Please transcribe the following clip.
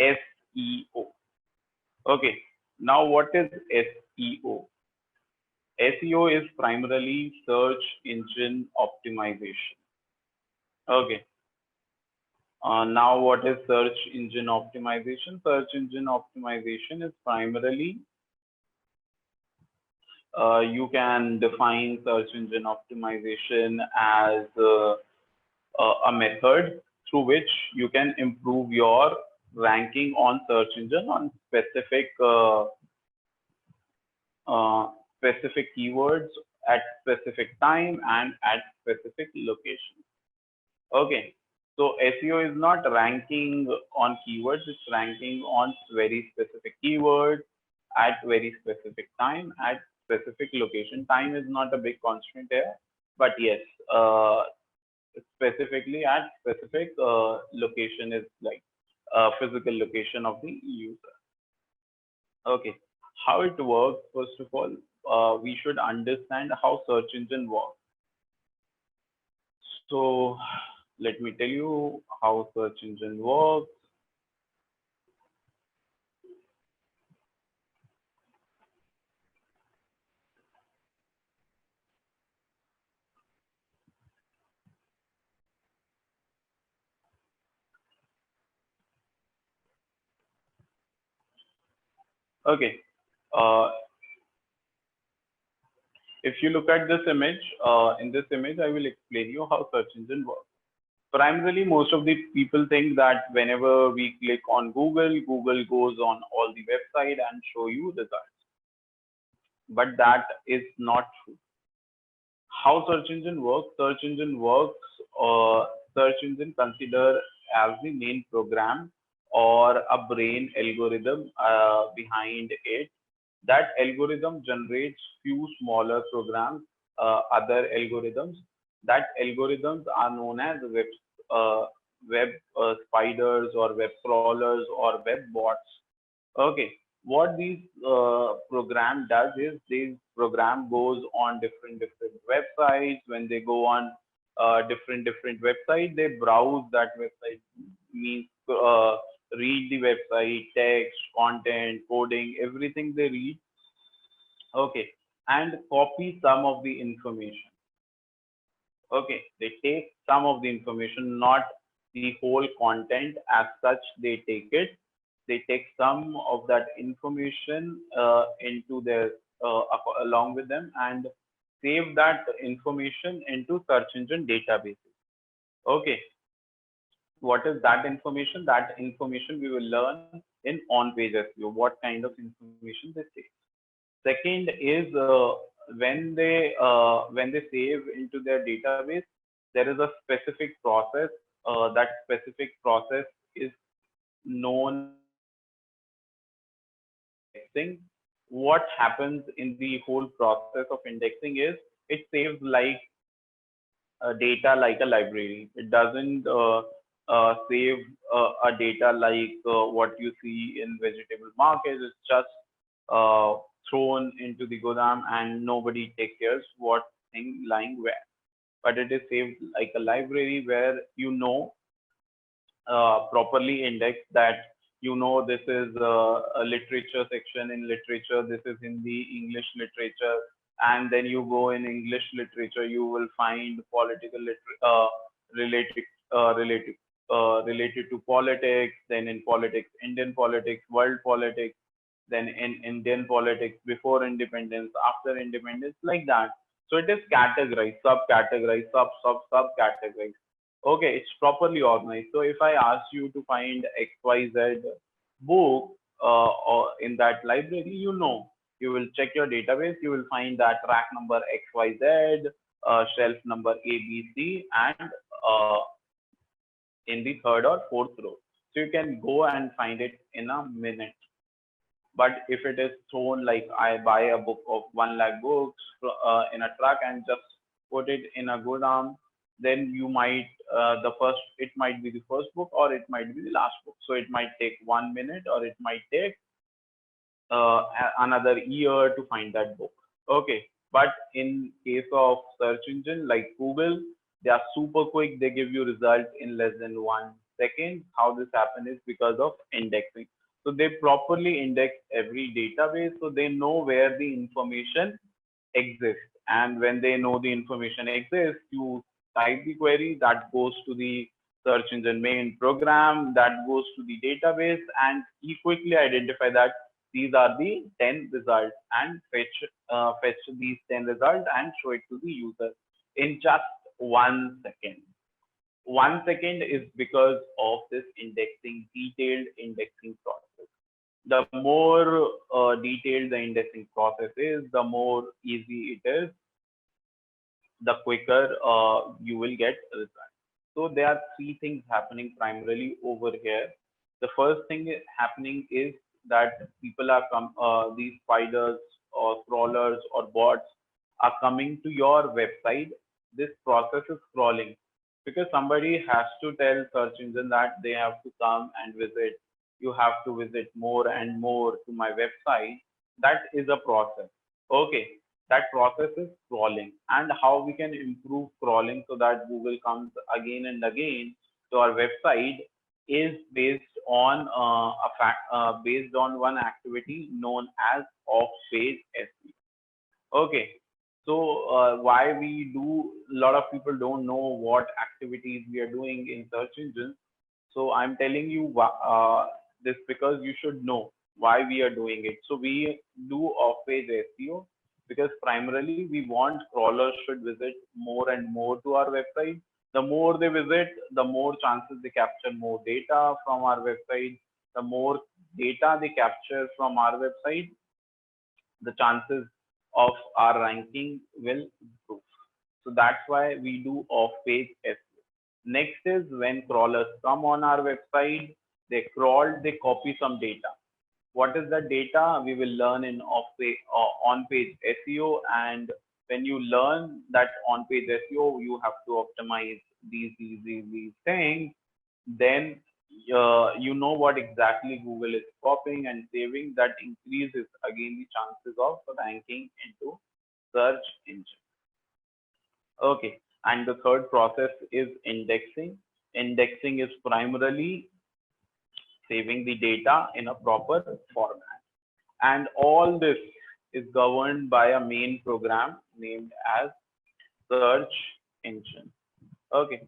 SEO. Okay, now what is SEO? SEO is primarily search engine optimization. Okay. Now what is search engine optimization? Search engine optimization is primarily, you can define search engine optimization as a method through which you can improve your ranking on search engine on specific keywords at specific time and at specific location. Okay, so SEO is not ranking on keywords, it's ranking on very specific keywords at very specific time at specific location. Time is not a big constraint here, but yes, specifically at specific location is like physical location of the user. Okay, how it works, first of all, we should understand how search engine works. So let me tell you how search engine works. Okay, if you look at this image, in this image, I will explain you how search engine works. Primarily, most of the people think that whenever we click on Google, Google goes on all the website and show you results. But that is not true. How search engine works? Search engine works, search engine consider as the main program or a brain algorithm behind it. That algorithm generates few smaller programs, other algorithms. That algorithms are known as web spiders or web crawlers or web bots. Okay, what these program does is this program goes on different websites. When they go on different websites, they browse that website, means read the website, text, content, coding, everything they read. Okay, and copy some of the information. Okay, they take some of the information, not the whole content as such. They take it. They take some of that information into their along with them and save that information into search engine databases. Okay, what is that information? That information we will learn in on-page SEO. What kind of information they save. Second is when they save into their database, there is a specific process. That specific process is known as indexing. What happens in the whole process of indexing is it saves like data like a library. It doesn't save a data like what you see in vegetable markets. It's just thrown into the Godam and nobody takes care what thing lying where. But it is saved like a library where you know properly indexed, that you know this is a literature section in literature, this is in the English literature, and then you go in English literature, you will find political related to politics, then in politics, Indian politics, world politics, then in Indian politics, before independence, after independence, like that. So it is categorized, subcategorized, subcategorized. Okay, it's properly organized. So if I ask you to find XYZ book or in that library, you know, you will check your database, you will find that rack number XYZ, shelf number ABC, and in the third or fourth row. So you can go and find it in a minute. But if it is thrown like I buy a book of 1 lakh books in a truck and just put it in a Godam, then you might it might be the first book or it might be the last book. So it might take 1 minute or it might take another year to find that book. Okay, but in case of search engine like Google, they are super quick. They give you results in less than 1 Second, how this happened is because of indexing. So they properly index every database, so they know where the information exists. And when they know the information exists, you type the query that goes to the search engine main program, that goes to the database, and he quickly identify that these are the 10 results and fetch these 10 results and show it to the user in just 1 second. 1 second is because of this indexing, detailed indexing process. The more detailed the indexing process is, the more easy it is, the quicker you will get results. So there are three things happening primarily over here. The first thing happening is that people are these spiders or crawlers or bots are coming to your website. This process is crawling because somebody has to tell search engine that they have to come and visit. You have to visit more and more to my website. That is a process. Okay, that process is crawling, and how we can improve crawling so that Google comes again and again to our website is based on based on one activity known as off-page SEO. Okay, so why we do, a lot of people don't know what activities we are doing in search engines. So I'm telling you this because you should know why we are doing it. So we do off-page SEO because primarily we want crawlers should visit more and more to our website. The more they visit, the more chances they capture more data from our website. The more data they capture from our website, the chances of our ranking will improve. So that's why we do off-page SEO. Next is when crawlers come on our website, they crawl, they copy some data. What is the data? We will learn in on-page SEO. And when you learn that on-page SEO, you have to optimize these things. Then you know what exactly Google is copying and saving. That increases again the chances of ranking into search engine. Okay, and the third process is indexing. Indexing is primarily saving the data in a proper format, and all this is governed by a main program named as search engine. Okay,